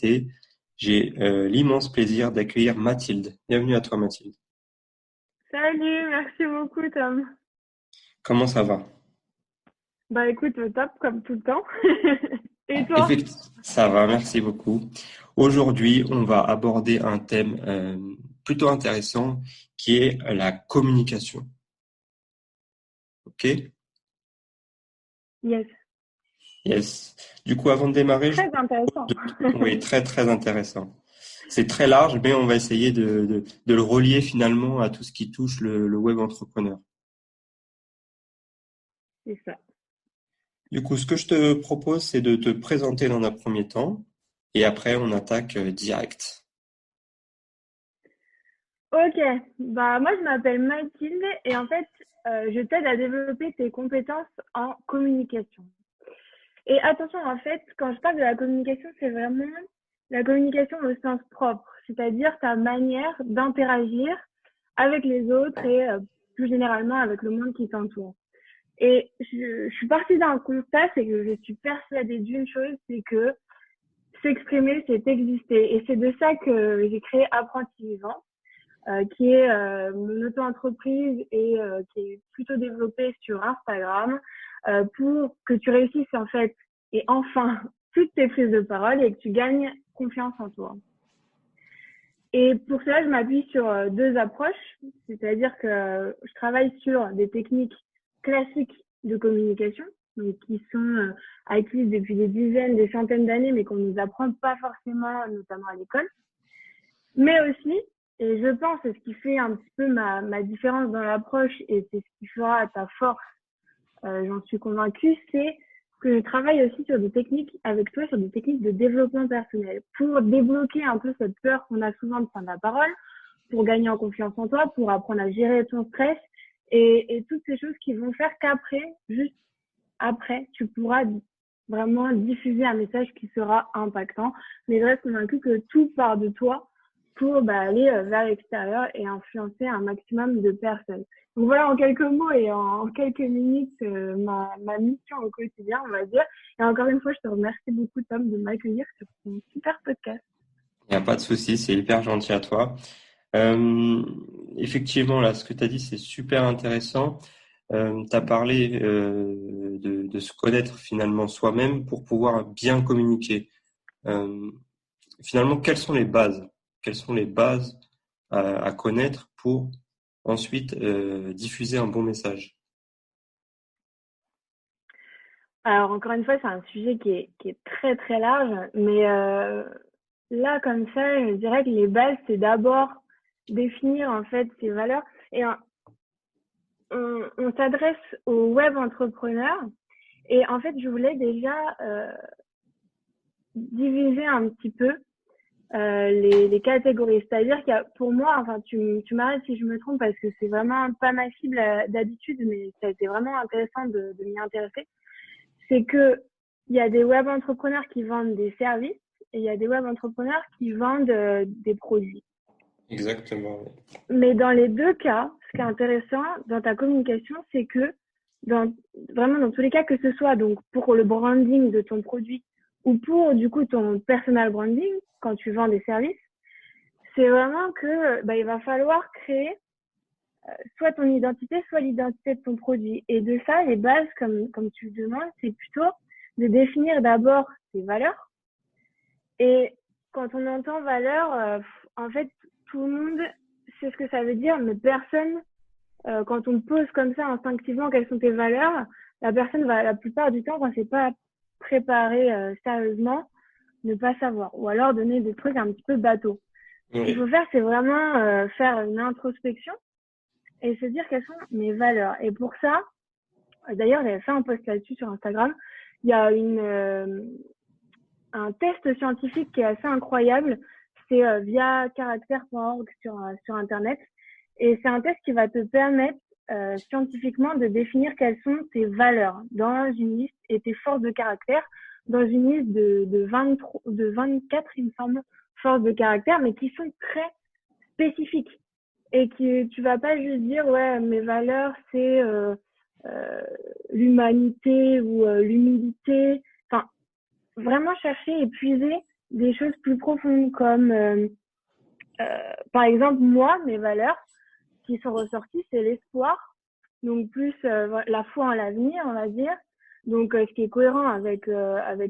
invité. J'ai l'immense plaisir d'accueillir Mathilde. Bienvenue à toi, Mathilde. Salut, merci beaucoup Tom. Comment ça va? Bah écoute, top comme tout le temps. Et toi? Effectivement, ça va, merci beaucoup. Aujourd'hui, on va aborder un thème plutôt intéressant qui est la communication. Ok? Yes, Yes. Du coup, avant de démarrer, très intéressant. oui, très très intéressant. C'est très large, mais on va essayer de le relier finalement à tout ce qui touche le web entrepreneur. C'est ça. Du coup, ce que je te propose, c'est de te présenter dans un premier temps, et après on attaque direct. Ok, bah moi je m'appelle Mathilde et en fait je t'aide à développer tes compétences en communication. Et attention, en fait, quand je parle de la communication, c'est vraiment la communication au sens propre, c'est-à-dire ta manière d'interagir avec les autres et plus généralement avec le monde qui t'entoure. Et je suis partie d'un constat, c'est que je suis persuadée d'une chose, c'est que s'exprimer, c'est exister. Et c'est de ça que j'ai créé Apprenti Vivant, qui est mon auto-entreprise et qui est plutôt développée sur Instagram pour que tu réussisses en fait et enfin toutes tes prises de parole et que tu gagnes confiance en toi. Et pour cela, je m'appuie sur deux approches, c'est-à-dire que je travaille sur des techniques classiques de communication, donc qui sont acquises depuis des dizaines, des centaines d'années, mais qu'on ne nous apprend pas forcément, notamment à l'école. Mais aussi, et je pense, c'est ce qui fait un petit peu ma différence dans l'approche et c'est ce qui fera ta force, j'en suis convaincue, c'est que je travaille aussi sur des techniques avec toi, sur des techniques de développement personnel pour débloquer un peu cette peur qu'on a souvent de prendre la parole, pour gagner en confiance en toi, pour apprendre à gérer ton stress et toutes ces choses qui vont faire qu'après, juste après, tu pourras vraiment diffuser un message qui sera impactant. Mais je reste convaincue que tout part de toi pour aller vers l'extérieur et influencer un maximum de personnes. Donc voilà en quelques mots et en quelques minutes ma mission au quotidien, on va dire. Et encore une fois, je te remercie beaucoup Tom de m'accueillir sur ton super podcast. Il n'y a pas de souci, c'est hyper gentil à toi. Euh, Effectivement, là, ce que tu as dit, c'est super intéressant. Tu as parlé de se connaître finalement soi-même pour pouvoir bien communiquer. Euh, Finalement, quelles sont les bases? Quelles sont les bases à connaître pour ensuite diffuser un bon message? Alors encore une fois, c'est un sujet qui est très très large, mais là comme ça, je dirais que les bases, c'est d'abord définir en fait ses valeurs. Et on s'adresse aux web entrepreneurs. Et en fait, je voulais déjà diviser un petit peu les catégories. C'est-à-dire qu'il y a, pour moi, enfin, tu m'arrêtes si je me trompe parce que c'est vraiment pas ma cible d'habitude, mais ça a été vraiment intéressant de m'y intéresser. C'est que il y a des web entrepreneurs qui vendent des services et il y a des web entrepreneurs qui vendent des produits. Exactement. Mais dans les deux cas, ce qui est intéressant dans ta communication, c'est que dans, vraiment dans tous les cas, que ce soit donc pour le branding de ton produit ou pour du coup ton personal branding quand tu vends des services, c'est vraiment que il va falloir créer soit ton identité, soit l'identité de ton produit. Et de ça, les bases, comme tu le demandes, c'est plutôt de définir d'abord tes valeurs. Et quand on entend valeurs, en fait, tout le monde sait ce que ça veut dire, mais personne, quand on pose comme ça instinctivement quelles sont tes valeurs, la personne va, la plupart du temps, quand c'est pas préparé sérieusement, ne pas savoir. Ou alors donner des trucs un petit peu bateaux. Ce qu'il faut Oui. faire, c'est vraiment faire une introspection et se dire quelles sont mes valeurs. Et pour ça, d'ailleurs, j'avais fait un post là-dessus sur Instagram. Il y a un test scientifique qui est assez incroyable. C'est via caractère.org sur Internet. Et c'est un test qui va te permettre scientifiquement de définir quelles sont tes valeurs dans une liste et tes forces de caractère dans une liste de 23, de 24, il me semble, forces de caractère, mais qui sont très spécifiques. Et que tu vas pas juste dire, ouais, mes valeurs, c'est euh, l'humanité ou l'humilité. Enfin, vraiment chercher et puiser des choses plus profondes comme, par exemple, moi, mes valeurs qui sont ressorties, c'est l'espoir, donc plus la foi en l'avenir, on va dire. Donc, ce qui est cohérent avec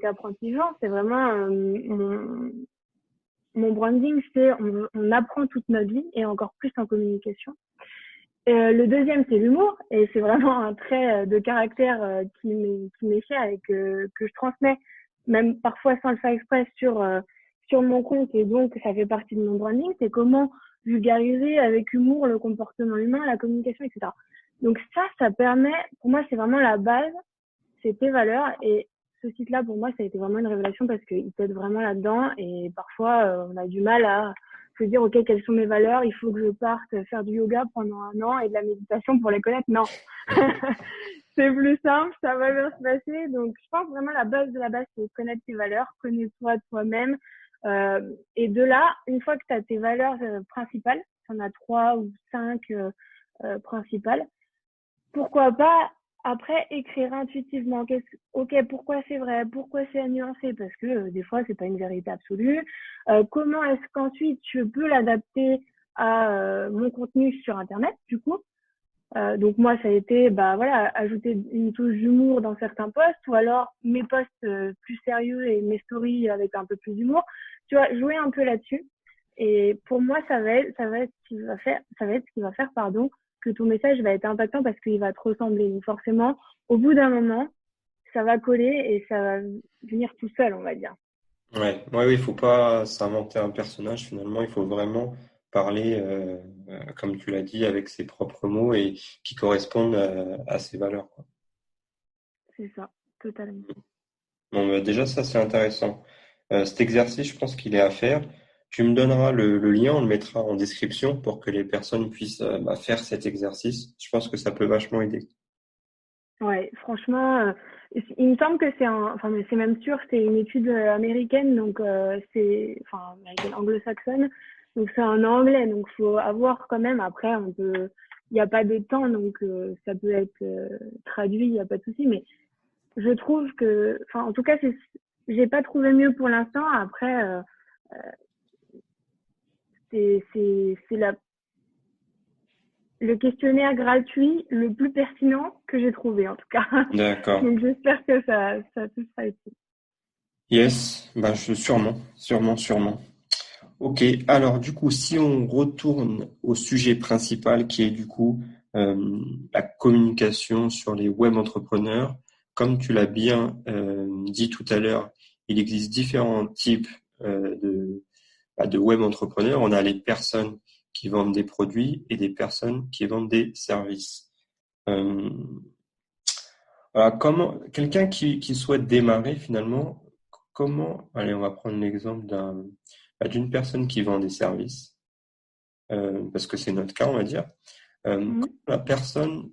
Apprenti Jean, c'est vraiment mon branding, c'est on apprend toute notre vie et encore plus en communication. Le deuxième, c'est l'humour et c'est vraiment un trait de caractère qui m'est cher et que je transmets, même parfois sans le faire exprès, sur mon compte et donc ça fait partie de mon branding. C'est comment vulgariser avec humour le comportement humain, la communication, etc. Donc ça permet, pour moi, c'est vraiment la base, c'est tes valeurs et ce site-là, pour moi, ça a été vraiment une révélation parce qu'il t'aide vraiment là-dedans et parfois, on a du mal à se dire, OK, quelles sont mes valeurs? Il faut que je parte faire du yoga pendant 1 an et de la méditation pour les connaître. Non. C'est plus simple, ça va bien se passer. Donc, je pense vraiment la base de la base, c'est connaître tes valeurs, connais-toi toi-même. Et de là, une fois que tu as tes valeurs principales, tu en as 3 ou 5 principales, pourquoi pas après écrire intuitivement. Ok, pourquoi c'est vrai, pourquoi c'est nuancé, parce que des fois c'est pas une vérité absolue. Comment est-ce qu'ensuite je peux l'adapter à mon contenu sur internet, du coup. Donc moi ça a été ajouter une touche d'humour dans certains posts ou alors mes posts plus sérieux et mes stories avec un peu plus d'humour. Tu vois, jouer un peu là-dessus. Et pour moi ça va être ce qui va faire que ton message va être impactant parce qu'il va te ressembler. Donc forcément, au bout d'un moment, ça va coller et ça va venir tout seul, on va dire. Oui, il faut pas s'inventer un personnage finalement, il faut vraiment parler, comme tu l'as dit, avec ses propres mots et qui correspondent à ses valeurs, quoi. C'est ça, totalement. Bon, bah, déjà, ça, c'est intéressant. Cet exercice, je pense qu'il est à faire. Tu me donneras le lien, on le mettra en description pour que les personnes puissent faire cet exercice. Je pense que ça peut vachement aider. Ouais, franchement, il me semble que mais c'est même sûr, c'est une étude américaine, donc américaine anglo-saxonne, donc c'est en anglais, donc faut avoir quand même. Après, il n'y a pas de temps, donc ça peut être traduit, il n'y a pas de souci. Mais je trouve que, en tout cas, j'ai pas trouvé mieux pour l'instant. Après, c'est le questionnaire gratuit le plus pertinent que j'ai trouvé, en tout cas. D'accord. Donc, j'espère que ça te sera utile. Yes, sûrement. Ok, alors du coup, si on retourne au sujet principal qui est du coup la communication sur les web entrepreneurs, comme tu l'as bien dit tout à l'heure, il existe différents types de web entrepreneurs. On a les personnes qui vendent des produits et des personnes qui vendent des services. Euh, voilà, quelqu'un qui souhaite démarrer finalement, allez, on va prendre l'exemple d'une personne qui vend des services, parce que c'est notre cas, on va dire. Comment Mhm. la personne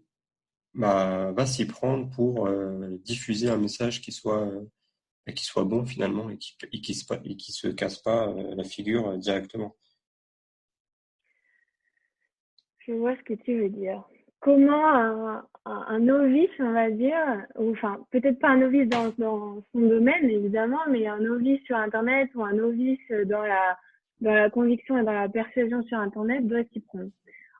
va s'y prendre pour diffuser un message qui soit bon finalement et qui se casse pas la figure directement. Je vois ce que tu veux dire. Comment un novice, on va dire, ou enfin, peut-être pas un novice dans son domaine, évidemment, mais un novice sur Internet ou un novice dans la conviction et dans la persuasion sur Internet doit s'y prendre.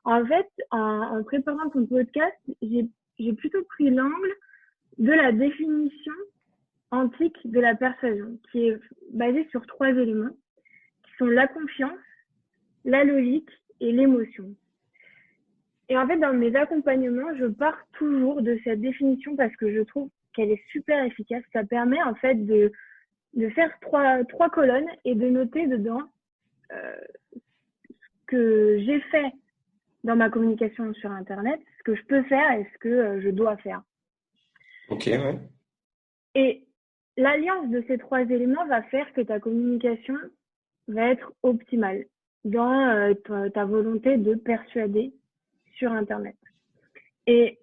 En fait, en préparant ton podcast, j'ai plutôt pris l'angle de la définition antique de la persuasion, qui est basée sur 3 éléments, qui sont la confiance, la logique et l'émotion. Et en fait, dans mes accompagnements, je pars toujours de cette définition parce que je trouve qu'elle est super efficace. Ça permet en fait de faire trois colonnes et de noter dedans ce que j'ai fait dans ma communication sur Internet, ce que je peux faire et ce que je dois faire. Ok, ouais. Et l'alliance de ces 3 éléments va faire que ta communication va être optimale dans ta volonté de persuader sur Internet. Et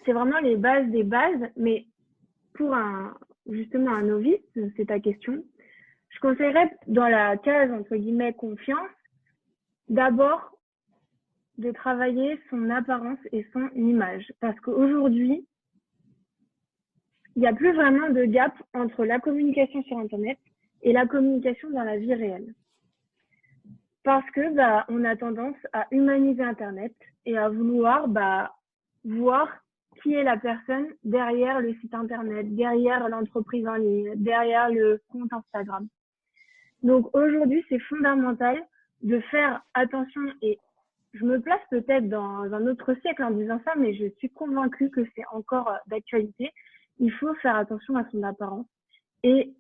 c'est vraiment les bases des bases, mais pour justement un novice, c'est ta question, je conseillerais dans la case entre guillemets confiance, d'abord de travailler son apparence et son image. Parce qu'aujourd'hui, il n'y a plus vraiment de gap entre la communication sur Internet et la communication dans la vie réelle. Parce que on a tendance à humaniser Internet et à vouloir voir qui est la personne derrière le site Internet, derrière l'entreprise en ligne, derrière le compte Instagram. Donc aujourd'hui, c'est fondamental de faire attention, et je me place peut-être dans un autre siècle en disant ça, mais je suis convaincue que c'est encore d'actualité. Il faut faire attention à son apparence, et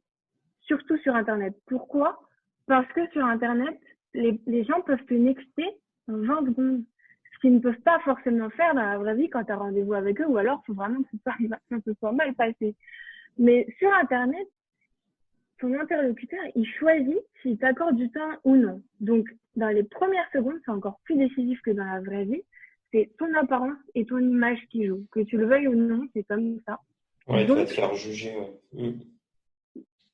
surtout sur Internet. Pourquoi? Parce que sur Internet, les gens peuvent te nexter en 20 secondes, ce qu'ils ne peuvent pas forcément faire dans la vraie vie quand tu as rendez-vous avec eux, ou alors il faut vraiment que ça se soit mal passé. Mais sur Internet, ton interlocuteur, il choisit s'il t'accorde du temps ou non. Donc, dans les premières secondes, c'est encore plus décisif que dans la vraie vie. C'est ton apparence et ton image qui jouent. Que tu le veuilles ou non, c'est comme ça. Ouais, tu vas te faire juger. Ouais.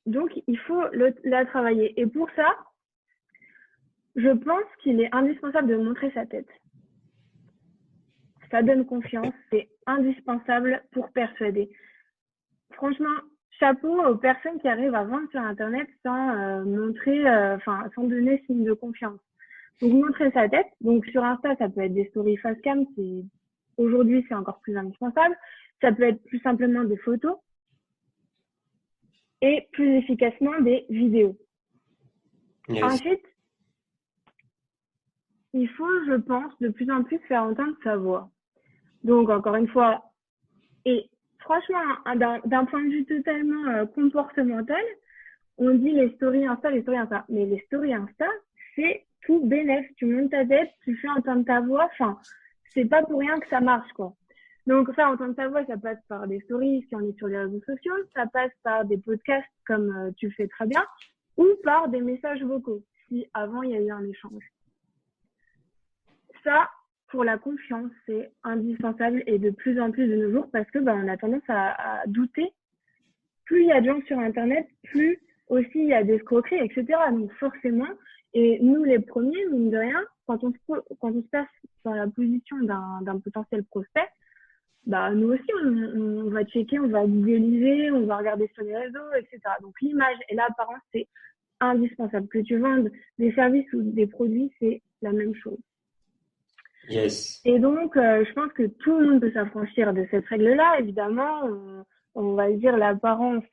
Donc, il faut la travailler. Et pour ça, je pense qu'il est indispensable de montrer sa tête. Ça donne confiance, c'est indispensable pour persuader. Franchement, chapeau aux personnes qui arrivent à vendre sur Internet sans sans donner signe de confiance. Donc, montrer sa tête. Donc, sur Insta, ça peut être des stories face cam. Aujourd'hui, c'est encore plus indispensable. Ça peut être plus simplement des photos. Et plus efficacement, des vidéos. Yes. Ensuite, il faut, je pense, de plus en plus faire entendre sa voix. Donc, encore une fois, et franchement, d'un point de vue totalement comportemental, on dit les stories Insta. Mais les stories Insta, c'est tout bénef. Tu montes ta tête, tu fais entendre ta voix. Enfin, c'est pas pour rien que ça marche, quoi. Donc, faire entendre ta voix, ça passe par des stories si on est sur les réseaux sociaux, ça passe par des podcasts comme tu le fais très bien, ou par des messages vocaux, si avant il y a eu un échange. Ça, pour la confiance, c'est indispensable, et de plus en plus de nos jours, parce que on a tendance à douter. Plus il y a de gens sur Internet, plus aussi il y a des escroqueries, etc. Donc forcément, et nous les premiers, mine de rien, quand on se place dans la position d'un potentiel prospect, nous aussi on va checker, on va googliser, on va regarder sur les réseaux, etc. Donc l'image et l'apparence, c'est indispensable. Que tu vendes des services ou des produits, c'est la même chose. Yes. Et donc, je pense que tout le monde peut s'affranchir de cette règle-là. Évidemment, on va dire l'apparence,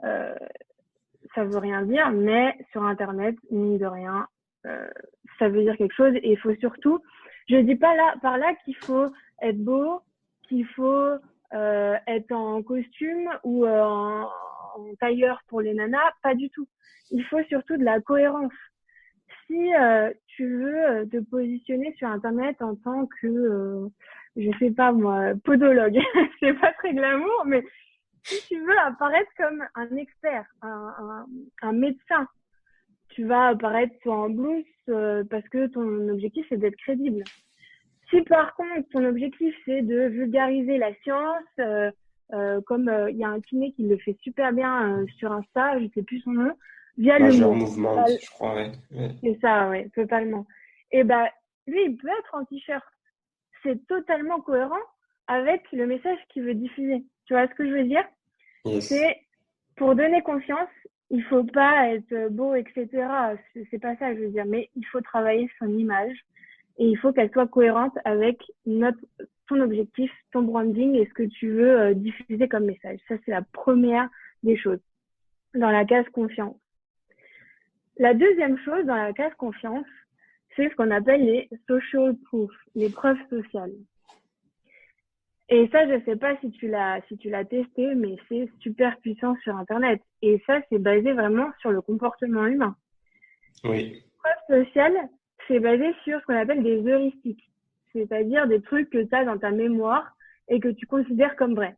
ça veut rien dire, mais sur Internet, mine de rien, ça veut dire quelque chose. Et il faut surtout, je dis pas par là qu'il faut être beau, qu'il faut être en costume ou en tailleur pour les nanas, pas du tout. Il faut surtout de la cohérence. Si tu veux te positionner sur Internet en tant que, je sais pas moi, podologue, c'est pas très glamour, mais si tu veux apparaître comme un expert, un médecin, tu vas apparaître soit en blouse parce que ton objectif c'est d'être crédible. Si par contre ton objectif c'est de vulgariser la science, comme il y a un kiné qui le fait super bien sur Insta, je sais plus son nom, via Major l'humour. Movement, je crois, ouais. C'est ça, ouais, totalement. Et lui, il peut être en t-shirt. C'est totalement cohérent avec le message qu'il veut diffuser. Tu vois ce que je veux dire? Yes. C'est pour donner confiance, il faut pas être beau, etc. C'est pas ça, je veux dire. Mais il faut travailler son image et il faut qu'elle soit cohérente avec ton objectif, ton branding et ce que tu veux diffuser comme message. Ça, c'est la première des choses dans la case confiance. La deuxième chose dans la case confiance, c'est ce qu'on appelle les social proof, les preuves sociales. Et ça, je sais pas si tu l'as testé, mais c'est super puissant sur Internet. Et ça, c'est basé vraiment sur le comportement humain. Oui. Les preuves sociales, c'est basé sur ce qu'on appelle des heuristiques. C'est-à-dire des trucs que tu as dans ta mémoire et que tu considères comme vrais.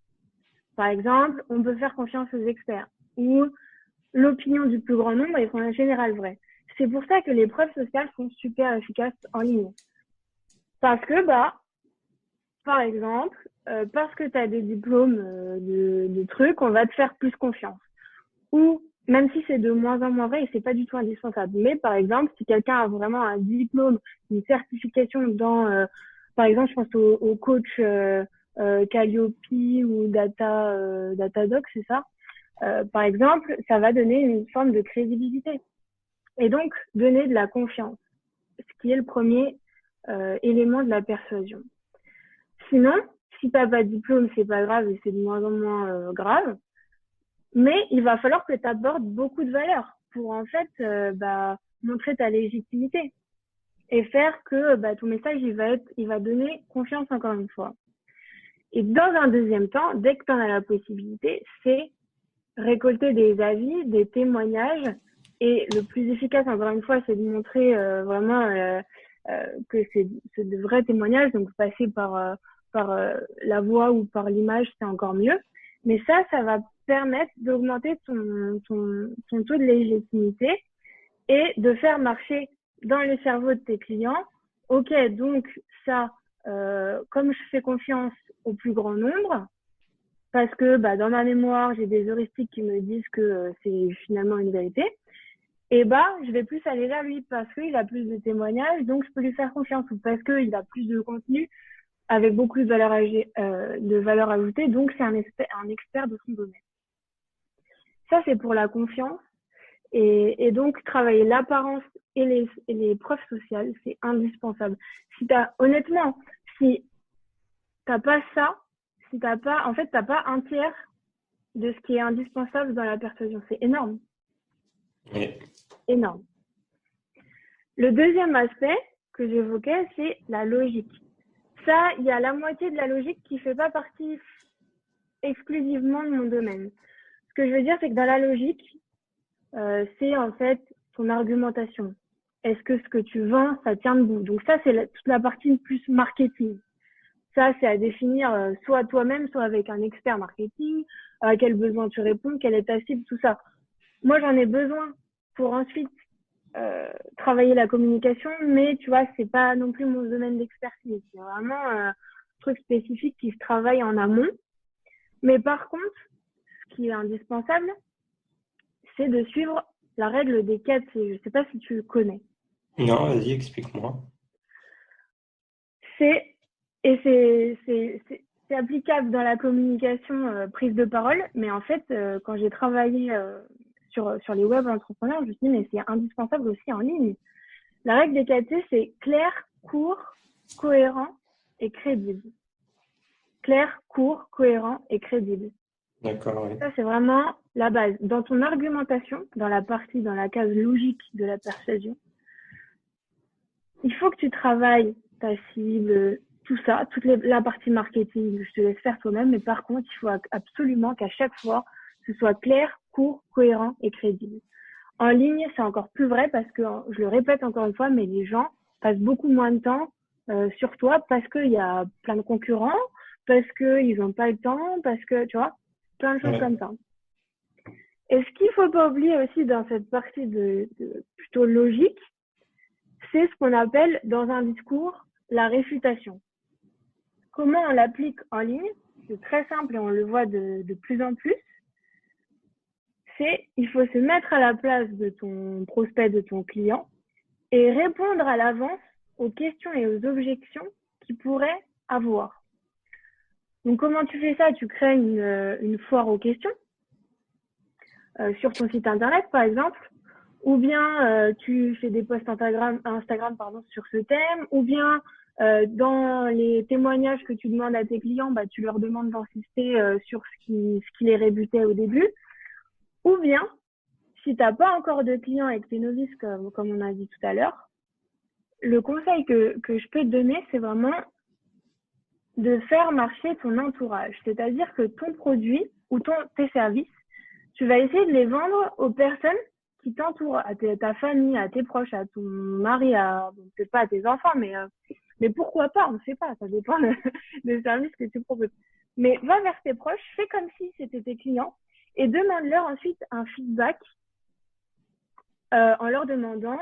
Par exemple, on peut faire confiance aux experts. Ou l'opinion du plus grand nombre est en général vraie. C'est pour ça que les preuves sociales sont super efficaces en ligne. Parce que, par exemple, parce que tu as des diplômes de trucs, on va te faire plus confiance. Ou, même si c'est de moins en moins vrai et c'est pas du tout indispensable. Mais, par exemple, si quelqu'un a vraiment un diplôme, une certification dans, par exemple, je pense au coach Calliope ou Datadoc, c'est ça? Par exemple, ça va donner une forme de crédibilité et donc donner de la confiance, ce qui est le premier élément de la persuasion. Sinon, si tu n'as pas de diplôme, c'est pas grave et c'est de moins en moins grave, mais il va falloir que tu abordes beaucoup de valeurs pour en fait montrer ta légitimité et faire que ton message il va donner confiance encore une fois. Et dans un deuxième temps, dès que tu en as la possibilité, c'est récolter des avis, des témoignages. Et le plus efficace, encore une fois, c'est de montrer vraiment que c'est de vrais témoignages. Donc, passer par la voix ou par l'image, c'est encore mieux. Mais ça va permettre d'augmenter ton taux de légitimité et de faire marcher dans le cerveau de tes clients. Ok, donc ça, comme je fais confiance au plus grand nombre, parce que dans ma mémoire, j'ai des heuristiques qui me disent que c'est finalement une vérité, et je vais plus aller vers lui parce qu'il a plus de témoignages, donc je peux lui faire confiance, ou parce qu'il a plus de contenu avec beaucoup de valeur ajoutée, donc c'est un expert de son domaine. Ça, c'est pour la confiance. Et donc, travailler l'apparence et les preuves sociales, c'est indispensable. Honnêtement, si t'as pas ça, t'as pas un tiers de ce qui est indispensable dans la persuasion. C'est énorme. Oui. Énorme. Le deuxième aspect que j'évoquais, c'est la logique. Ça, il y a la moitié de la logique qui fait pas partie exclusivement de mon domaine. Ce que je veux dire, c'est que dans la logique, c'est en fait ton argumentation. Est-ce que ce que tu vends, ça tient debout? Donc ça, c'est toute la partie plus marketing. Ça, c'est à définir soit toi-même, soit avec un expert marketing, à quel besoin tu réponds, quelle est ta cible, tout ça. Moi, j'en ai besoin pour ensuite travailler la communication, mais tu vois, c'est pas non plus mon domaine d'expertise. C'est vraiment un truc spécifique qui se travaille en amont. Mais par contre, ce qui est indispensable, c'est de suivre la règle des 4 C. Je sais pas si tu le connais. Non, vas-y, explique-moi. C'est applicable dans la communication prise de parole, mais en fait, quand j'ai travaillé sur les web entrepreneurs, je me suis dit, mais c'est indispensable aussi en ligne. La règle des 4 C, c'est clair, court, cohérent et crédible. Clair, court, cohérent et crédible. D'accord, oui. Ça, c'est vraiment la base. Dans ton argumentation, dans la case logique de la persuasion, il faut que tu travailles ta cible, tout ça, la partie marketing, je te laisse faire toi-même, mais par contre, il faut absolument qu'à chaque fois, ce soit clair, court, cohérent et crédible. En ligne, c'est encore plus vrai parce que, je le répète encore une fois, mais les gens passent beaucoup moins de temps sur toi parce qu'il y a plein de concurrents, parce qu'ils n'ont pas le temps, parce que, tu vois, plein de choses comme ça. Et ce qu'il ne faut pas oublier aussi dans cette partie plutôt logique, c'est ce qu'on appelle dans un discours la réfutation. Comment on l'applique en ligne? C'est très simple et on le voit de plus en plus. Il faut se mettre à la place de ton prospect, de ton client et répondre à l'avance aux questions et aux objections qu'il pourrait avoir. Donc, comment tu fais ça? Tu crées une foire aux questions sur ton site internet, par exemple, ou bien tu fais des posts Instagram sur ce thème, ou bien dans les témoignages que tu demandes à tes clients, tu leur demandes d'insister sur ce qui les rébutait au début. Ou bien, si tu n'as pas encore de clients et que tu es novice, comme on a dit tout à l'heure, le conseil que je peux te donner, c'est vraiment de faire marcher ton entourage. C'est-à-dire que ton produit ou tes services, tu vas essayer de les vendre aux personnes qui t'entourent, à ta famille, à tes proches, à ton mari, peut-être pas à tes enfants, mais pourquoi pas, on ne sait pas, ça dépend des services que tu proposes. Mais va vers tes proches, fais comme si c'était tes clients et demande-leur ensuite un feedback en leur demandant,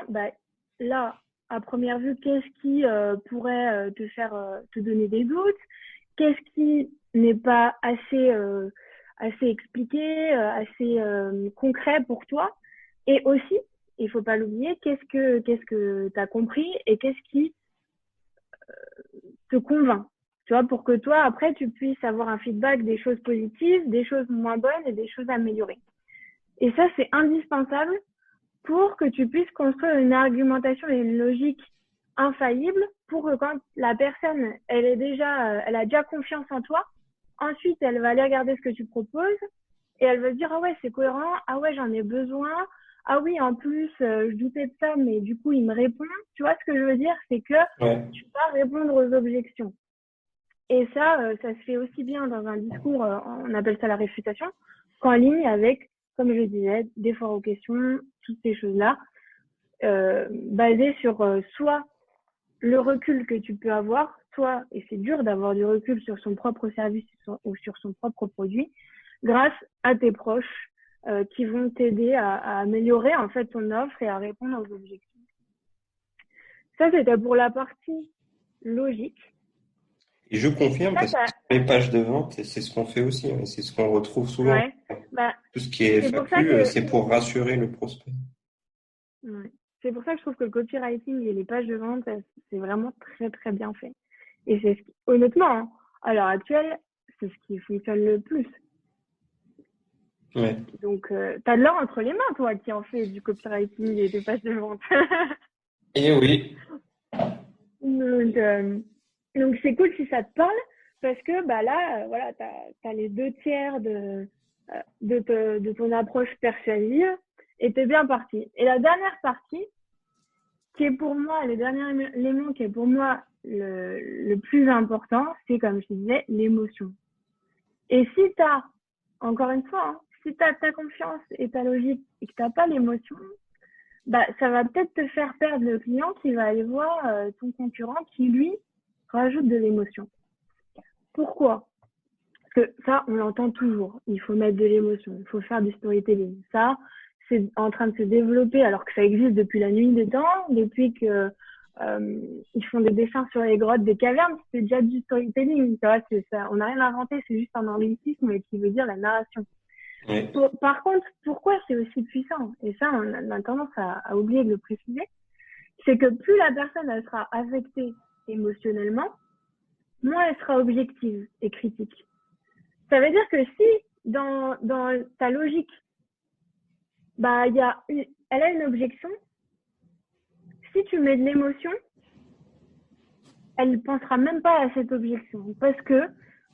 là, à première vue, qu'est-ce qui pourrait te donner des doutes, qu'est-ce qui n'est pas assez expliqué, assez concret pour toi, et aussi, il faut pas l'oublier, qu'est-ce que tu as compris et qu'est-ce qui te convainc. Tu vois, pour que toi, après, tu puisses avoir un feedback des choses positives, des choses moins bonnes et des choses améliorées. Et ça, c'est indispensable pour que tu puisses construire une argumentation et une logique infaillible pour que quand la personne, elle a déjà confiance en toi, ensuite, elle va aller regarder ce que tu proposes et elle va se dire, ah ouais, c'est cohérent, ah ouais, j'en ai besoin, ah oui, en plus, je doutais de ça, mais du coup, il me répond. Tu vois ce que je veux dire? C'est que Ouais. tu vas répondre aux objections. Et ça, ça se fait aussi bien dans un discours, on appelle ça la réfutation, qu'en ligne avec, comme je disais, des foires aux questions, toutes ces choses-là, basées sur soit le recul que tu peux avoir, soit, et c'est dur d'avoir du recul sur son propre service ou sur son propre produit, grâce à tes proches qui vont t'aider à améliorer en fait ton offre et à répondre aux objectifs. Ça, c'était pour la partie logique. Et je confirme Ça, parce que sur les pages de vente, c'est ce qu'on fait aussi, hein, c'est ce qu'on retrouve souvent. ouais. Bah, Tout ce qui est c'est pour ça FAQ, que c'est pour rassurer le prospect. ouais. C'est pour ça que je trouve que le copywriting et les pages de vente, c'est vraiment très très bien fait. Et c'est honnêtement, hein, à l'heure actuelle, c'est ce qui fonctionne le plus. Ouais. Donc, t'as de l'or entre les mains, toi, qui en fais du copywriting et des pages de vente. Et oui, Donc, donc c'est cool si ça te parle, parce que bah là, voilà, t'as les 2 tiers de ton approche persuasive, et t'es bien parti. Et la dernière partie, qui est pour moi, le dernier élément qui est pour moi le plus important, c'est comme je te disais, l'émotion. Et si t'as, encore une fois, hein, si t'as ta confiance et ta logique et que t'as pas l'émotion, bah ça va peut-être te faire perdre le client qui va aller voir ton concurrent qui lui rajoute de l'émotion. Pourquoi? Parce que ça, on l'entend toujours. Il faut mettre de l'émotion, il faut faire du storytelling. Ça, c'est en train de se développer alors que ça existe depuis la nuit des temps, depuis que ils font des dessins sur les grottes des cavernes, c'est déjà du storytelling. Tu vois, c'est ça. On n'a rien inventé, c'est juste un anglicisme qui veut dire la narration. ouais. Par contre, pourquoi c'est aussi puissant? Et ça, on a tendance à oublier de le préciser. C'est que plus la personne elle sera affectée émotionnellement, moins elle sera objective et critique. Ça veut dire que si dans ta logique, bah elle a une objection, si tu mets de l'émotion, elle ne pensera même pas à cette objection parce que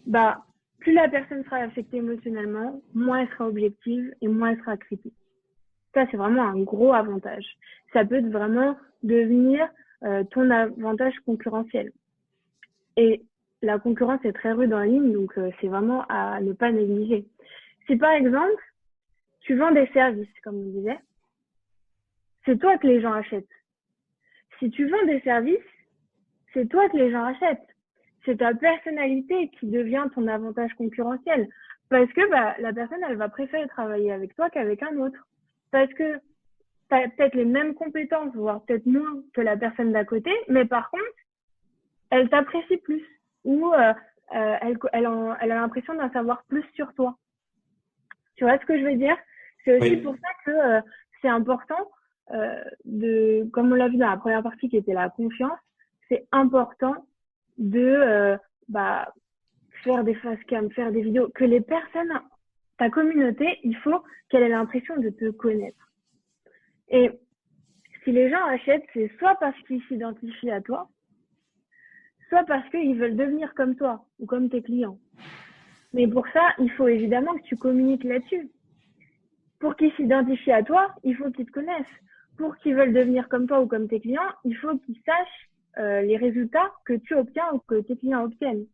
bah plus la personne sera affectée émotionnellement, moins elle sera objective et moins elle sera critique. Ça, c'est vraiment un gros avantage. Ça peut vraiment devenir ton avantage concurrentiel. Et la concurrence est très rude en ligne, donc c'est vraiment à ne pas négliger. Si par exemple, tu vends des services, comme on disait, c'est toi que les gens achètent. Si tu vends des services, c'est toi que les gens achètent. C'est ta personnalité qui devient ton avantage concurrentiel. Parce que bah, la personne, elle va préférer travailler avec toi qu'avec un autre. Parce que tu as peut-être les mêmes compétences, voire peut-être moins que la personne d'à côté, mais par contre, elle t'apprécie plus. Ou elle a l'impression d'en savoir plus sur toi. Tu vois ce que je veux dire? C'est aussi Oui. pour ça que c'est important comme on l'a vu dans la première partie qui était la confiance, c'est important de bah, faire des facecam, faire des vidéos, que les personnes, ta communauté, il faut qu'elle ait l'impression de te connaître. Et si les gens achètent, c'est soit parce qu'ils s'identifient à toi, soit parce qu'ils veulent devenir comme toi ou comme tes clients. Mais pour ça, il faut évidemment que tu communiques là-dessus. Pour qu'ils s'identifient à toi, il faut qu'ils te connaissent. Pour qu'ils veulent devenir comme toi ou comme tes clients, il faut qu'ils sachent les résultats que tu obtiens ou que tes clients obtiennent.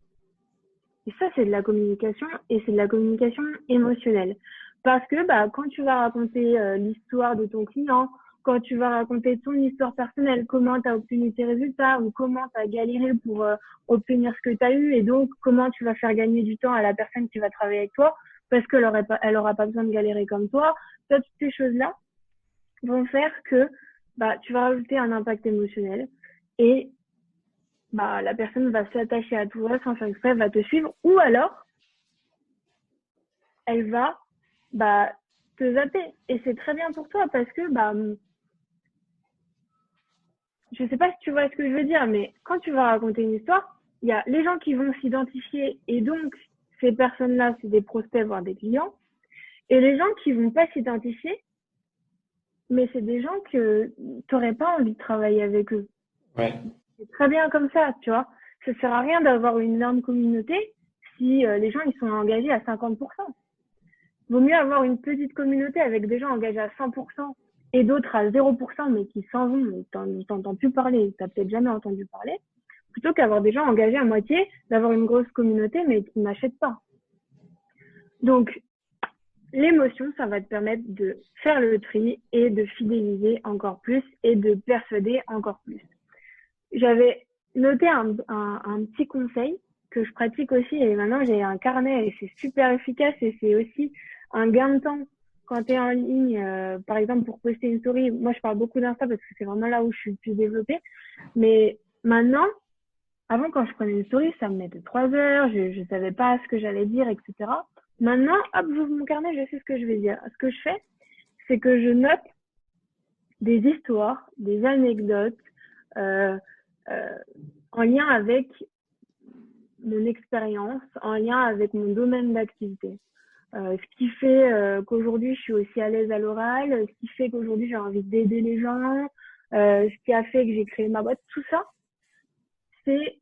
Et ça, c'est de la communication et c'est de la communication émotionnelle. Parce que bah, quand tu vas raconter l'histoire de ton client, quand tu vas raconter ton histoire personnelle, comment tu as obtenu tes résultats ou comment tu as galéré pour obtenir ce que tu as eu et donc comment tu vas faire gagner du temps à la personne qui va travailler avec toi parce qu'elle aura pas besoin de galérer comme toi. Toutes ces choses-là vont faire que bah, tu vas rajouter un impact émotionnel et bah, la personne va s'attacher à toi sans faire exprès, va te suivre ou alors elle va bah, te zapper. Et c'est très bien pour toi parce que bah, je sais pas si tu vois ce que je veux dire, mais quand tu vas raconter une histoire, il y a les gens qui vont s'identifier et donc ces personnes-là, c'est des prospects, voire des clients, et les gens qui vont pas s'identifier, mais c'est des gens que t'aurais pas envie de travailler avec eux. Ouais. C'est très bien comme ça, tu vois. Ça sert à rien d'avoir une énorme communauté si les gens ils sont engagés à 50%. Vaut mieux avoir une petite communauté avec des gens engagés à 100% et d'autres à 0%, mais qui s'en vont, et t'entends plus parler, t'as peut-être jamais entendu parler, plutôt qu'avoir des gens engagés à moitié, d'avoir une grosse communauté, mais qui n'achètent pas. Donc, l'émotion, ça va te permettre de faire le tri et de fidéliser encore plus et de persuader encore plus. J'avais noté un petit conseil que je pratique aussi et maintenant j'ai un carnet et c'est super efficace et c'est aussi un gain de temps quand tu es en ligne, par exemple pour poster une story. Moi, je parle beaucoup d'Insta parce que c'est vraiment là où je suis le plus développée. Mais maintenant, avant, quand je prenais une story, ça me mettait 3 heures, je savais pas ce que j'allais dire, etc. Maintenant, hop, j'ouvre mon carnet, je sais ce que je vais dire. Ce que je fais, c'est que je note des histoires, des anecdotes, euh, euh, en lien avec mon expérience, en lien avec mon domaine d'activité. Ce qui fait qu'aujourd'hui, je suis aussi à l'aise à l'oral, ce qui fait qu'aujourd'hui, j'ai envie d'aider les gens, ce qui a fait que j'ai créé ma boîte, tout ça, c'est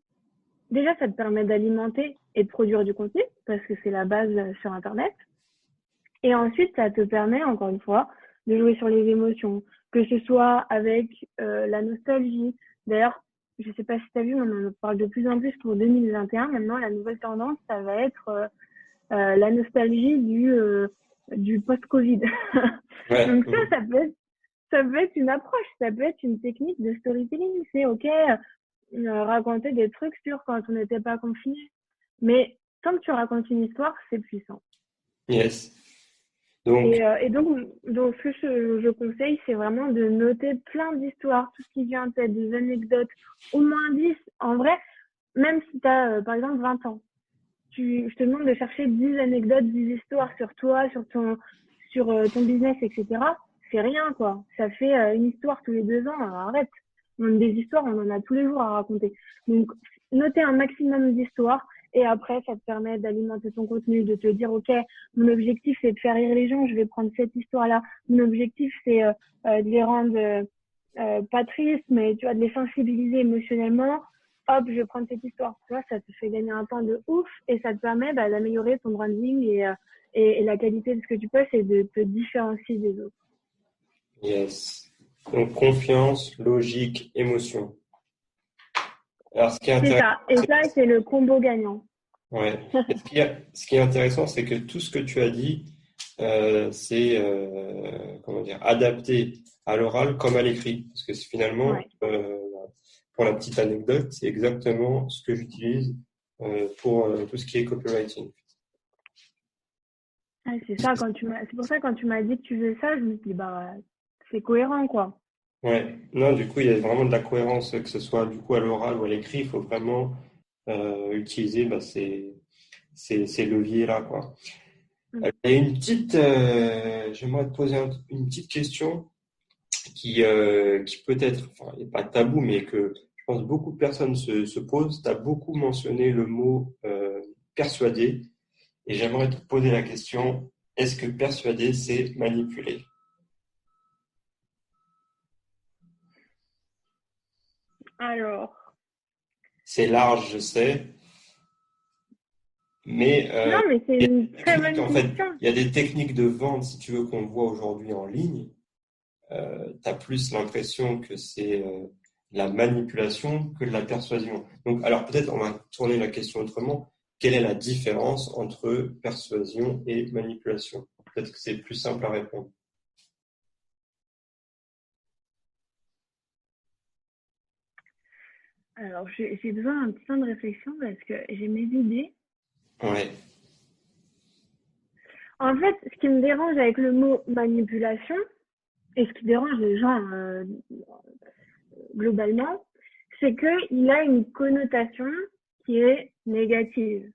déjà, ça te permet d'alimenter et de produire du contenu parce que c'est la base sur Internet. Et ensuite, ça te permet, encore une fois, de jouer sur les émotions, que ce soit avec la nostalgie. D'ailleurs, je sais pas si tu as vu, on en parle de plus en plus pour 2021. Maintenant, la nouvelle tendance, ça va être la nostalgie du post-Covid. Ouais. Donc ça peut être une approche, ça peut être une technique de storytelling. C'est OK, raconter des trucs sur quand on n'était pas confiné. Mais tant que tu racontes une histoire, c'est puissant. Yes. Donc, Et donc ce que je conseille, c'est vraiment de noter plein d'histoires, tout ce qui vient peut-être des anecdotes, au moins 10. En vrai, même si tu as, par exemple, 20 ans, je te demande de chercher 10 anecdotes, 10 histoires sur toi, sur ton business, etc. C'est rien, quoi. Ça fait une histoire tous les 2 ans. Alors arrête. Des histoires, on en a tous les jours à raconter. Donc, noter un maximum d'histoires et après, ça te permet d'alimenter ton contenu, de te dire, OK, mon objectif, c'est de faire rire les gens. Je vais prendre cette histoire-là. Mon objectif, c'est de les rendre pas tristes, mais tu vois, de les sensibiliser émotionnellement. Hop, je vais prendre cette histoire. Tu vois, ça te fait gagner un temps de ouf et ça te permet d'améliorer ton branding et la qualité de ce que tu postes et de te différencier des autres. yes. Donc, confiance, logique, émotion. Alors, ce qui est C'est intéressant, ça. Et ça, c'est le combo gagnant. ouais. Et ce qui est intéressant, c'est que tout ce que tu as dit, c'est comment dire, adapté à l'oral comme à l'écrit. Parce que finalement, Ouais. pour la petite anecdote, c'est exactement ce que j'utilise pour tout ce qui est copywriting. Ah, c'est ça, c'est pour ça, quand tu m'as dit que tu faisais ça, je me suis dit, bah, c'est cohérent, quoi. Ouais, non, du coup, il y a vraiment de la cohérence, que ce soit du coup à l'oral ou à l'écrit, il faut vraiment utiliser ces leviers-là, quoi. Mm. Et j'aimerais te poser une petite question qui peut être, enfin, n'est pas tabou, mais que je pense beaucoup de personnes se posent. Tu as beaucoup mentionné le mot persuader, et j'aimerais te poser la question, est-ce que persuader, c'est manipuler? Alors, C'est large, je sais, mais non, mais c'est il y a une des très techniques, bonne en fait, question. il y a des techniques de vente, si tu veux, qu'on voit aujourd'hui en ligne. Tu as plus l'impression que c'est la manipulation que de la persuasion. Donc, alors peut-être on va tourner la question autrement. Quelle est la différence entre persuasion et manipulation? Peut-être que c'est plus simple à répondre. Alors, j'ai besoin d'un petit temps de réflexion parce que j'ai mes idées. Ouais, En fait, ce qui me dérange avec le mot manipulation, et ce qui dérange les gens globalement, c'est qu'il a une connotation qui est négative.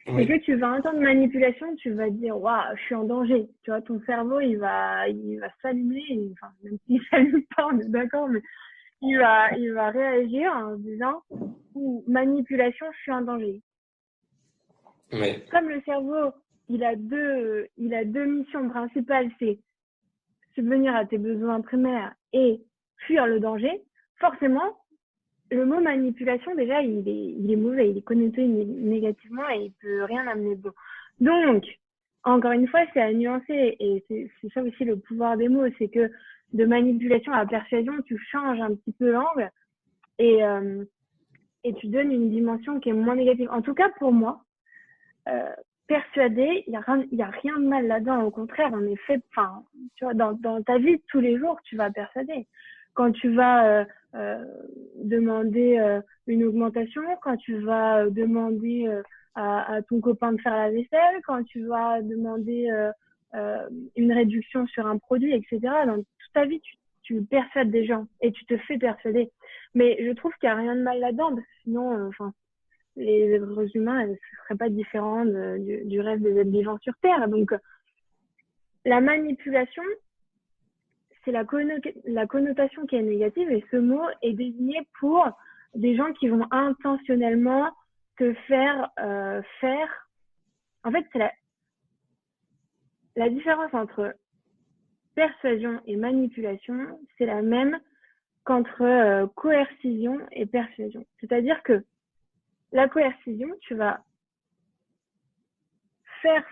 Et oui, que tu vas entendre manipulation, tu vas te dire, waouh, je suis en danger. Tu vois, ton cerveau, il va s'allumer, enfin, même s'il s'allume pas, on est d'accord, mais il va réagir en se disant, ou manipulation, je suis en danger. Ouais. Comme le cerveau, il a deux missions principales, c'est subvenir à tes besoins primaires et fuir le danger, forcément, le mot manipulation, déjà, il est mauvais, il est connoté négativement et il peut rien amener de bon. Donc, encore une fois, c'est à nuancer et c'est ça aussi le pouvoir des mots, c'est que de manipulation à persuasion, tu changes un petit peu l'angle et tu donnes une dimension qui est moins négative. En tout cas, pour moi, persuader, il y a rien de mal là-dedans. Au contraire, en effet, enfin, tu vois, dans ta vie de tous les jours, tu vas persuader. Quand tu vas demander une augmentation, quand tu vas demander à ton copain de faire la vaisselle, quand tu vas demander une réduction sur un produit, etc. Dans toute ta vie, tu persuades des gens et tu te fais persuader. Mais je trouve qu'il n'y a rien de mal là-dedans, parce que sinon, enfin, les êtres humains ne seraient pas différents du reste des êtres vivants sur Terre. Donc, la manipulation, c'est la connotation qui est négative et ce mot est désigné pour des gens qui vont intentionnellement te faire faire. En fait, c'est la différence entre persuasion et manipulation, c'est la même qu'entre coercition et persuasion. C'est-à-dire que la coercition, tu vas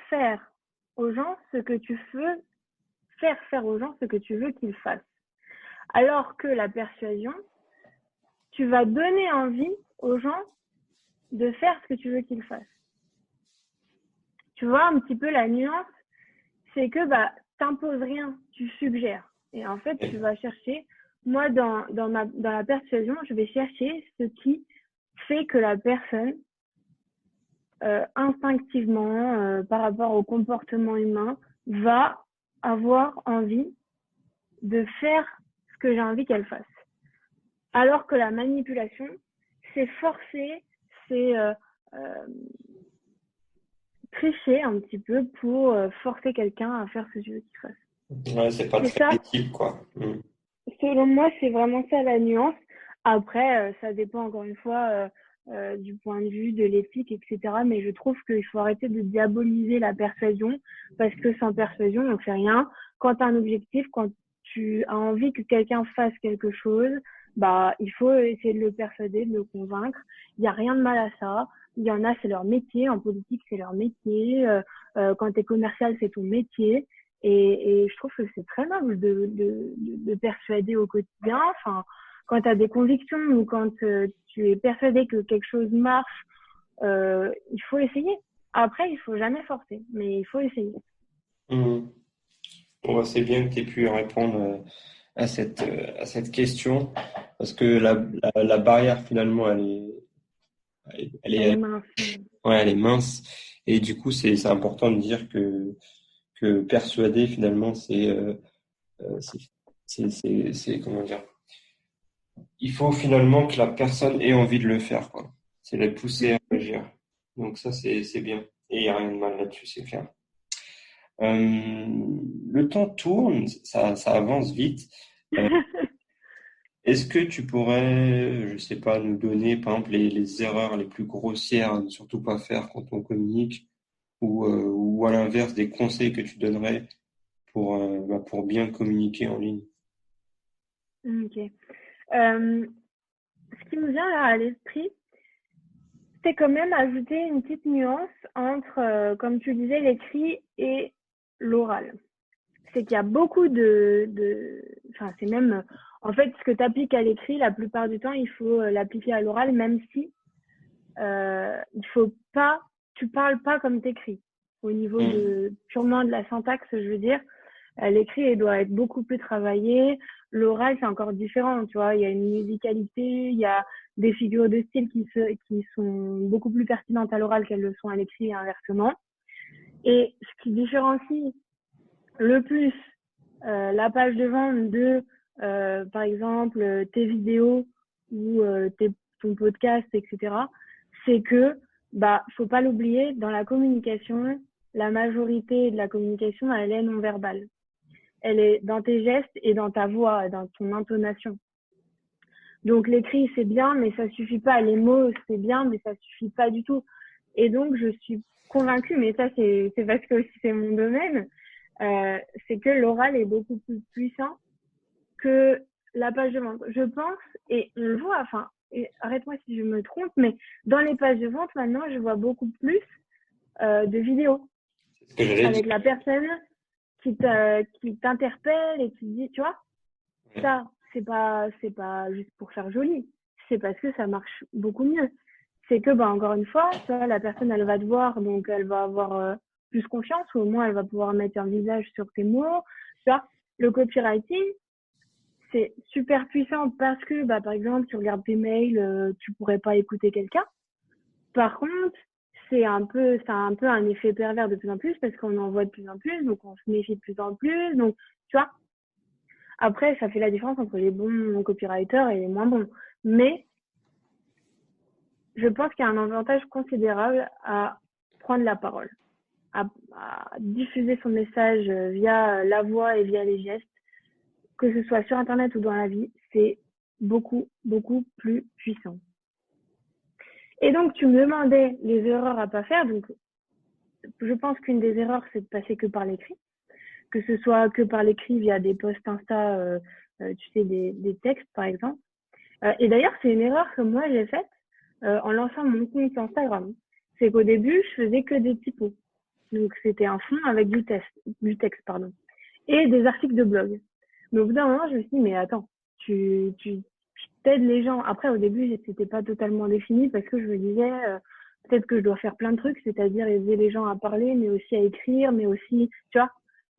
faire aux gens ce que tu veux, faire aux gens ce que tu veux qu'ils fassent. Alors que la persuasion, tu vas donner envie aux gens de faire ce que tu veux qu'ils fassent. Tu vois un petit peu la nuance, c'est que t'imposes rien, tu suggères. Et en fait, tu vas chercher, moi dans la persuasion, je vais chercher ce qui fait que la personne instinctivement, par rapport au comportement humain, va avoir envie de faire ce que j'ai envie qu'elle fasse. Alors que la manipulation, c'est forcer, c'est tricher un petit peu pour forcer quelqu'un à faire ce que tu veux qu'il fasse. Ouais, c'est pas C'est très ça, éthique, quoi. selon moi, c'est vraiment ça la nuance. Après, ça dépend encore une fois du point de vue de l'éthique, etc. Mais je trouve qu'il faut arrêter de diaboliser la persuasion parce que sans persuasion, on fait rien. Quand tu as un objectif, quand tu as envie que quelqu'un fasse quelque chose, il faut essayer de le persuader, de le convaincre. Il n'y a rien de mal à ça. Il y en a, c'est leur métier. En politique, c'est leur métier. Quand tu es commercial, c'est ton métier. Et je trouve que c'est très noble de persuader au quotidien. Enfin, quand tu as des convictions ou quand tu es persuadé que quelque chose marche, il faut essayer. Après, il faut jamais forcer, mais il faut essayer. Mhm. Bon, c'est bien que tu aies pu répondre à cette question, parce que la barrière, finalement, Elle est mince. ouais, elle est mince. Et du coup, c'est important de dire que persuader, finalement, euh, c'est, comment dire? Il faut finalement que la personne ait envie de le faire, quoi. C'est la pousser à agir. Donc ça, c'est bien. Et il n'y a rien de mal là-dessus, c'est clair. Le temps tourne, ça avance vite. Euh, Est-ce que tu pourrais, je sais pas, nous donner, par exemple, les erreurs les plus grossières à ne surtout pas faire quand on communique, ou à l'inverse, des conseils que tu donnerais pour bien communiquer en ligne? Ok. Ce qui me vient là à l'esprit, c'est quand même ajouter une petite nuance entre, comme tu disais, l'écrit et l'oral. C'est qu'il y a beaucoup enfin, c'est même, en fait, ce que tu appliques à l'écrit, la plupart du temps, il faut l'appliquer à l'oral, même si il faut pas, tu parles pas comme t'écris. Au niveau Mm. purement de la syntaxe, je veux dire, l'écrit, il doit être beaucoup plus travaillé. L'oral, c'est encore différent, tu vois. Il y a une musicalité, il y a des figures de style qui sont beaucoup plus pertinentes à l'oral qu'elles le sont à l'écrit et inversement. Et ce qui différencie le plus la page de vente de, par exemple, tes vidéos ou ton podcast, etc., c'est que, faut pas l'oublier, dans la communication, la majorité de la communication, elle est non verbale. Elle est dans tes gestes et dans ta voix, dans ton intonation. Donc l'écrit c'est bien, mais ça suffit pas. Les mots c'est bien, mais ça suffit pas du tout. Et donc je suis convaincue, mais ça c'est parce que aussi c'est mon domaine, c'est que l'oral est beaucoup plus puissant que la page de vente. Je pense, et on le voit, enfin, arrête-moi si je me trompe, mais dans les pages de vente maintenant, je vois beaucoup plus de vidéos C'est ce que j'allais dire. avec la personne qui t'interpelle et qui dit, tu vois, Ouais. ça, c'est pas juste pour faire joli. C'est parce que ça marche beaucoup mieux. C'est que, bah, encore une fois, tu vois, la personne, elle va te voir, donc elle va avoir plus confiance, ou au moins elle va pouvoir mettre un visage sur tes mots. Tu vois, le copywriting, c'est super puissant parce que, bah, par exemple, tu regardes tes mails, tu pourrais pas écouter quelqu'un. Par contre, ça a un peu un effet pervers de plus en plus parce qu'on en voit de plus en plus, donc on se méfie de plus en plus. Donc, tu vois, après, ça fait la différence entre les bons copywriters et les moins bons. Mais je pense qu'il y a un avantage considérable à prendre la parole, à diffuser son message via la voix et via les gestes, que ce soit sur Internet ou dans la vie, c'est beaucoup, beaucoup plus puissant. Et donc, tu me demandais les erreurs à pas faire. Donc, je pense qu'une des erreurs, c'est de passer que par l'écrit, que ce soit que par l'écrit via des posts Insta, tu sais, des textes, par exemple. Et d'ailleurs, c'est une erreur que moi, j'ai faite en lançant mon compte Instagram. C'est qu'au début, je faisais que des typos. Donc, c'était un fond avec du texte, pardon, et des articles de blog. Mais au bout d'un moment, je me suis dit, mais attends, tu t'aides les gens. Après, au début, c'était pas totalement défini parce que je me disais, peut-être que je dois faire plein de trucs, c'est-à-dire aider les gens à parler, mais aussi à écrire, mais aussi, tu vois,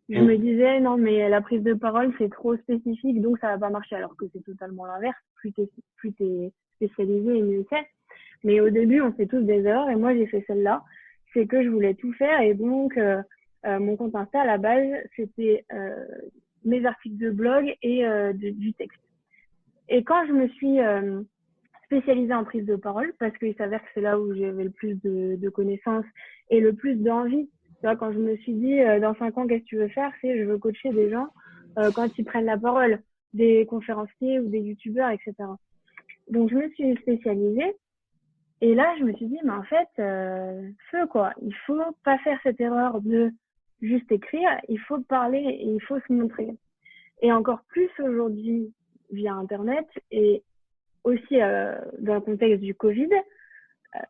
je me Mm. disais, non, mais la prise de parole, c'est trop spécifique, donc ça va pas marcher, alors que c'est totalement l'inverse. Plus t'es spécialisé et mieux c'est. Mais au début, on fait tous des erreurs, et moi, j'ai fait celle-là. C'est que je voulais tout faire, et donc, mon compte Insta, à la base, c'était mes articles de blog et du texte. Et quand je me suis spécialisée en prise de parole, parce qu'il s'avère que c'est là où j'avais le plus de connaissances et le plus d'envie. Tu vois, quand je me suis dit, dans 5 ans, qu'est-ce que tu veux faire? C'est, je veux coacher des gens quand ils prennent la parole, des conférenciers ou des youtubeurs, etc. Donc, je me suis spécialisée. Et là, je me suis dit, mais en fait, feu quoi, il faut pas faire cette erreur de juste écrire, il faut parler et il faut se montrer. Et encore plus aujourd'hui via Internet et aussi dans le contexte du Covid,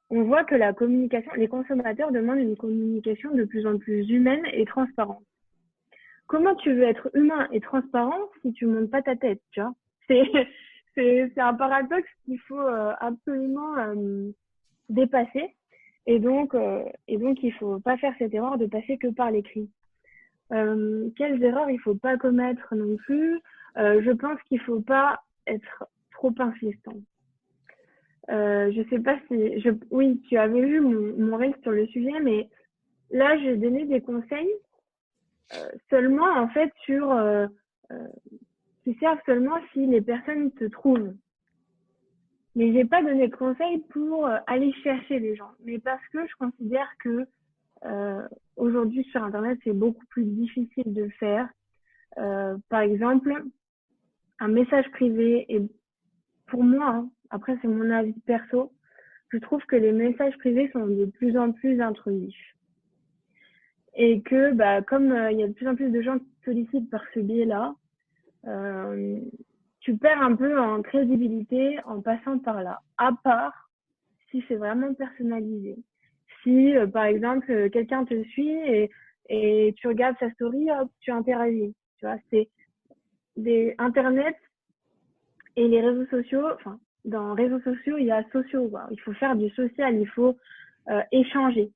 on voit que la communication, les consommateurs demandent une communication de plus en plus humaine et transparente. Comment tu veux être humain et transparent si tu montes pas ta tête, tu vois? C'est c'est un paradoxe qu'il faut absolument dépasser. Et donc, il faut pas faire cette erreur de passer que par l'écrit. Quelles erreurs il faut pas commettre non plus? Je pense qu'il faut pas être trop insistant. Je sais pas si, oui, tu avais vu mon reel sur le sujet, mais là, j'ai donné des conseils seulement en fait euh, qui servent seulement si les personnes te trouvent. Mais j'ai pas donné de conseils pour aller chercher les gens, mais parce que je considère que aujourd'hui sur Internet, c'est beaucoup plus difficile de le faire. Par exemple, un message privé, et pour moi, hein, après c'est mon avis perso, je trouve que les messages privés sont de plus en plus intrusifs. Et que bah, comme il y a de plus en plus de gens qui sollicitent par ce biais-là, euh, tu perds un peu en crédibilité en passant par là. À part si c'est vraiment personnalisé. Si, par exemple, quelqu'un te suit et tu regardes sa story, hop, tu interagis. Tu vois, c'est des Internet et les réseaux sociaux. Enfin, dans réseaux sociaux, il y a sociaux, quoi. Il faut faire du social, il faut échanger.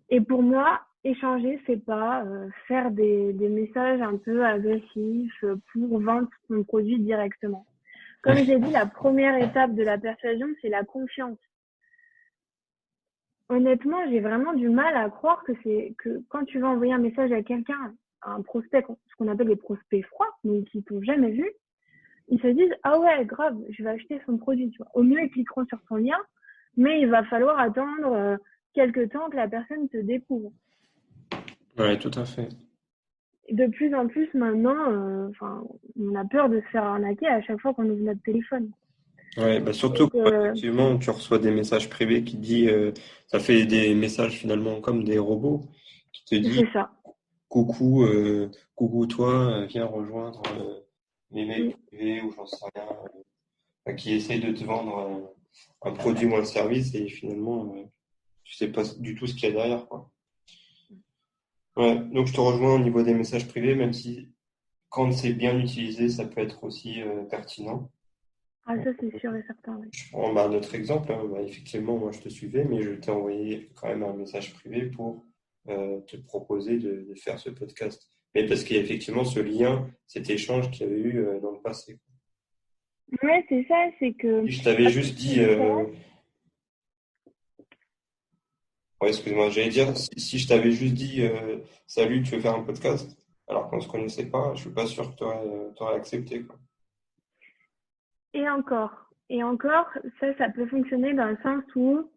Et pour moi, échanger, c'est pas faire des messages un peu agressifs pour vendre son produit directement. Comme j'ai dit, la première étape de la persuasion, c'est la confiance. Honnêtement, j'ai vraiment du mal à croire que quand tu vas envoyer un message à quelqu'un, un prospect, ce qu'on appelle les prospects froids, donc qui t'ont jamais vu, ils se disent ah ouais grave, je vais acheter son produit. Tu vois. Au mieux ils cliqueront sur ton lien, mais il va falloir attendre quelques temps que la personne te découvre. Ouais, tout à fait. De plus en plus maintenant, on a peur de se faire arnaquer à chaque fois qu'on ouvre notre téléphone. Ouais, bah surtout Donc, quand effectivement tu reçois des messages privés qui te dit, ça fait des messages finalement comme des robots qui te dit c'est ça. coucou, coucou toi, viens rejoindre mes mails Mm. privés ou j'en sais rien, qui essaye de te vendre un produit ou un service et finalement tu sais pas du tout ce qu'il y a derrière, quoi. Ouais, donc je te rejoins au niveau des messages privés, même si quand c'est bien utilisé, ça peut être aussi pertinent. Ah, ça, c'est sûr et certain, oui. Je prends bah, notre exemple, hein. Bah, effectivement, moi je te suivais, mais je t'ai envoyé quand même un message privé pour te proposer de faire ce podcast. Mais parce qu'il y a effectivement ce lien, cet échange qu'il y avait eu dans le passé. Ouais, c'est ça, c'est que, Si je t'avais ah, juste c'est dit, différent. ouais, excuse-moi, j'allais dire, si je t'avais juste dit, salut, tu veux faire un podcast, alors qu'on se connaissait pas, je suis pas sûr que t'aurais accepté, quoi. Et encore, ça peut fonctionner dans le sens où,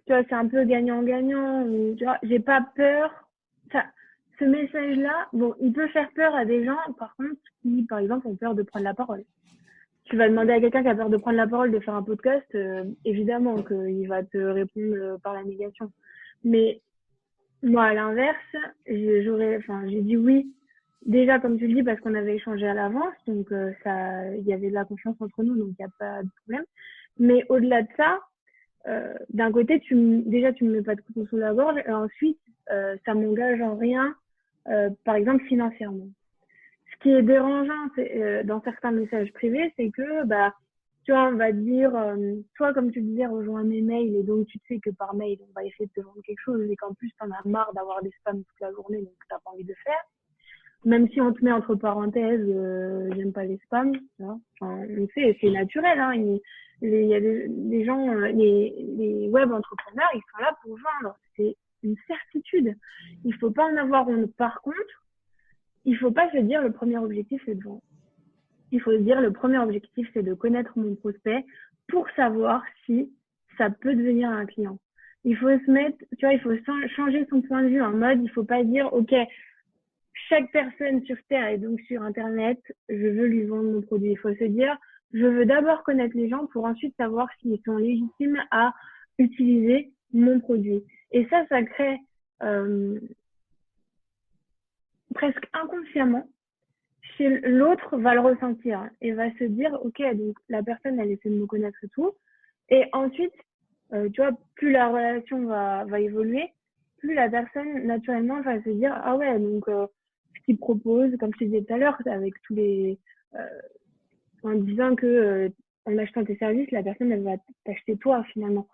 tu vois, c'est un peu gagnant-gagnant, ou, tu vois, j'ai pas peur. Ça, ce message-là, bon, il peut faire peur à des gens, par contre, qui, par exemple, ont peur de prendre la parole. Tu vas demander à quelqu'un qui a peur de prendre la parole de faire un podcast, évidemment qu'il va te répondre par la négation. Mais moi, à l'inverse, j'ai dit oui. Déjà, comme tu le dis, parce qu'on avait échangé à l'avance, donc ça, il y avait de la confiance entre nous, donc il n'y a pas de problème. Mais au-delà de ça, d'un côté, déjà, tu me mets pas de couteau sous la gorge, et ensuite, ça m'engage en rien, par exemple, financièrement. Ce qui est dérangeant dans certains messages privés, c'est que, bah, tu vois, on va te dire, toi, comme tu disais, rejoins mes mails, et donc tu sais que par mail, on va essayer de te vendre quelque chose, et qu'en plus, t'en as marre d'avoir des spams toute la journée, donc t'as pas envie de faire. Même si on te met entre parenthèses, j'aime pas les spams, tu vois. Enfin, on sait, c'est naturel, hein. Il y a des gens, les web entrepreneurs, ils sont là pour vendre. C'est une certitude. Il faut pas en avoir honte. Par contre, il faut pas se dire le premier objectif c'est de vendre. Il faut se dire le premier objectif c'est de connaître mon prospect pour savoir si ça peut devenir un client. Il faut se mettre, tu vois, il faut changer son point de vue en mode, il faut pas dire, ok, chaque personne sur Terre et donc sur Internet, je veux lui vendre mon produit. Il faut se dire, je veux d'abord connaître les gens pour ensuite savoir s'ils sont légitimes à utiliser mon produit. Et ça crée presque inconsciemment, chez l'autre va le ressentir et va se dire, ok, donc la personne, elle essaie de me connaître et tout. Et ensuite, tu vois, plus la relation va évoluer, plus la personne, naturellement, va se dire, ah ouais, donc ce qu'il propose, comme je te disais tout à l'heure, avec tous les... Euh, en disant que en achetant tes services, la personne, elle va t'acheter toi, finalement.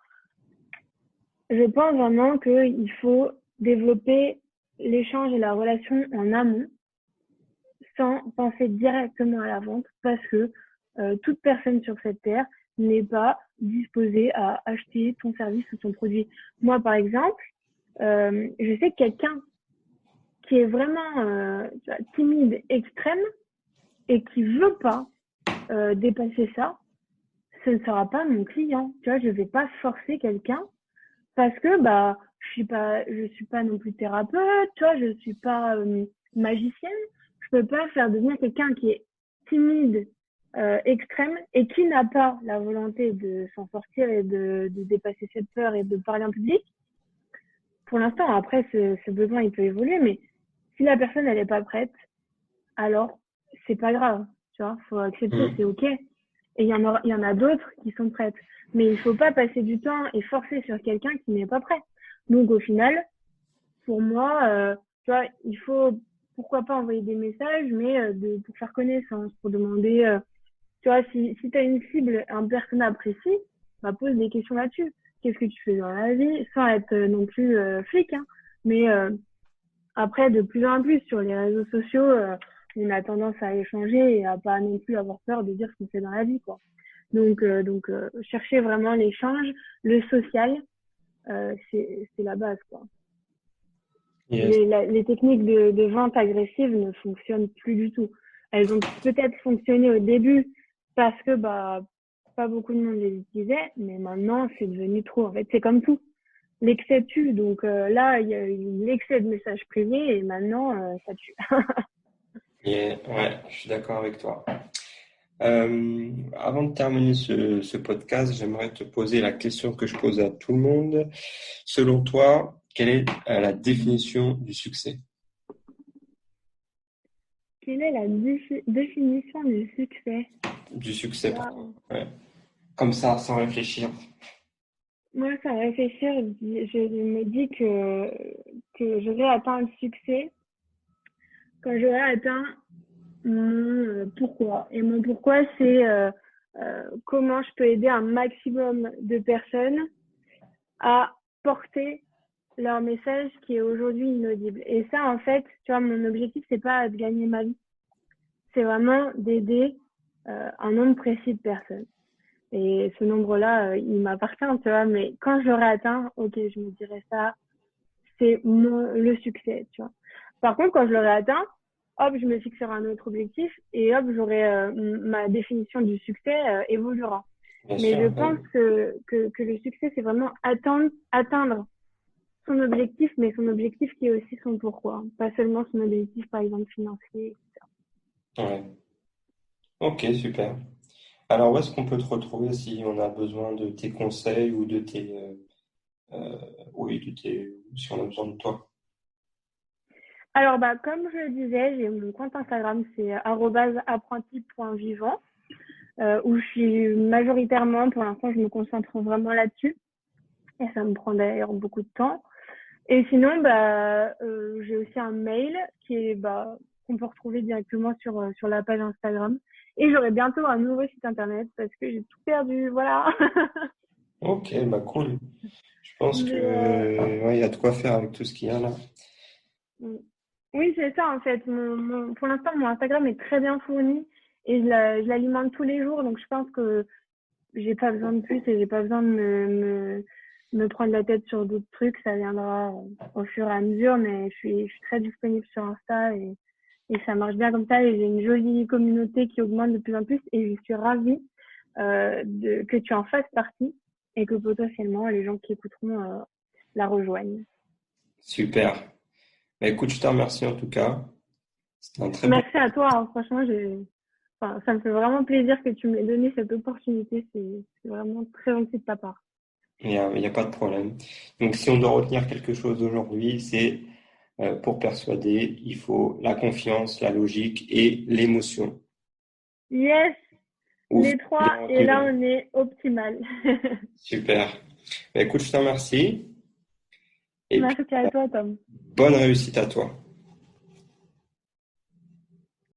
Je pense vraiment qu'il faut développer l'échange et la relation en amont sans penser directement à la vente parce que toute personne sur cette terre n'est pas disposée à acheter ton service ou ton produit. Moi, par exemple, je sais que quelqu'un qui est vraiment timide, extrême et qui veut pas dépasser ça, ce ne sera pas mon client. Tu vois, je vais pas forcer quelqu'un parce que bah je suis pas non plus thérapeute, tu vois, je suis pas magicienne, je peux pas faire devenir quelqu'un qui est timide, extrême et qui n'a pas la volonté de s'en sortir et de dépasser cette peur et de parler en public. Pour l'instant, après ce besoin il peut évoluer, mais si la personne elle est pas prête, alors c'est pas grave, tu vois, faut accepter, c'est Mhm. ok. Et il y en a d'autres qui sont prêtes. Mais il faut pas passer du temps et forcer sur quelqu'un qui n'est pas prêt. Donc au final, pour moi, tu vois, il faut pourquoi pas envoyer des messages, mais pour faire connaissance, pour demander, tu vois, si tu as une cible, un persona précis, bah, pose des questions là-dessus. Qu'est-ce que tu fais dans la vie, sans être non plus flic, hein. Mais après, de plus en plus sur les réseaux sociaux, on a tendance à échanger et à pas non plus avoir peur de dire ce qu'on fait dans la vie, quoi. Donc chercher vraiment l'échange, le social, c'est la base, quoi. Yes. Les techniques de vente agressive ne fonctionnent plus du tout. Elles ont peut-être fonctionné au début parce que bah pas beaucoup de monde les utilisait, mais maintenant c'est devenu trop. En fait, c'est comme tout. L'excès tue. Donc là, il y a eu l'excès de messages privés et maintenant ça tue. Ouais, je suis d'accord avec toi. Avant de terminer ce podcast, j'aimerais te poser la question que je pose à tout le monde. Selon toi, quelle est la définition du succès? Quelle est la définition du succès? Du succès, pardon. Waouh. Ouais. Comme ça, sans réfléchir. Moi, sans réfléchir, je me dis que j'aurais atteint le succès quand j'aurais atteint mon pourquoi. Et mon pourquoi, c'est comment je peux aider un maximum de personnes à porter leur message qui est aujourd'hui inaudible. Et ça, en fait, tu vois, mon objectif, c'est pas de gagner ma vie, c'est vraiment d'aider un nombre précis de personnes. Et ce nombre-là, il m'appartient, tu vois, mais quand je l'aurai atteint, ok, je me dirais ça, c'est le succès, tu vois. Par contre, quand je l'aurai atteint, hop, je me fixerai un autre objectif et hop, j'aurai ma définition du succès évoluera. Bien Mais sûr, je oui. pense que le succès, c'est vraiment atteindre son objectif, mais son objectif qui est aussi son pourquoi. Pas seulement son objectif, par exemple, financier. Ouais. Ok, super. Alors, où est-ce qu'on peut te retrouver si on a besoin de tes conseils ou de euh, oui, si on a besoin de toi? Alors, bah, comme je le disais, j'ai mon compte Instagram, c'est apprenti.vivant, où je suis majoritairement, pour l'instant, je me concentre vraiment là-dessus. Et ça me prend d'ailleurs beaucoup de temps. Et sinon, bah, j'ai aussi un mail qui est, bah, qu'on peut retrouver directement sur la page Instagram. Et j'aurai bientôt un nouveau site internet parce que j'ai tout perdu, voilà. Ok, bah cool. Je pense que Mais ouais, il y a de quoi faire avec tout ce qu'il y a là. mm. Oui, c'est ça en fait. Pour l'instant, mon Instagram est très bien fourni et je l'alimente tous les jours. Donc, je pense que j'ai pas besoin de plus et j'ai pas besoin de me prendre la tête sur d'autres trucs. Ça viendra au fur et à mesure, mais je suis très disponible sur Insta et ça marche bien comme ça. Et j'ai une jolie communauté qui augmente de plus en plus et je suis ravie que tu en fasses partie et que potentiellement les gens qui écouteront la rejoignent. Super. Bah écoute, je te remercie en tout cas. C'était un très bon. Merci à toi, hein. Franchement, enfin, ça me fait vraiment plaisir que tu m'aies donné cette opportunité. C'est vraiment très gentil de ta part. Il y a pas de problème. Donc, si on doit retenir quelque chose aujourd'hui, c'est pour persuader, il faut la confiance, la logique et l'émotion. Yes, Ou les trois, les et là deux. on est optimal. Super. Bah écoute, je te remercie. Et puis, Merci à toi, Tom. bonne réussite à toi.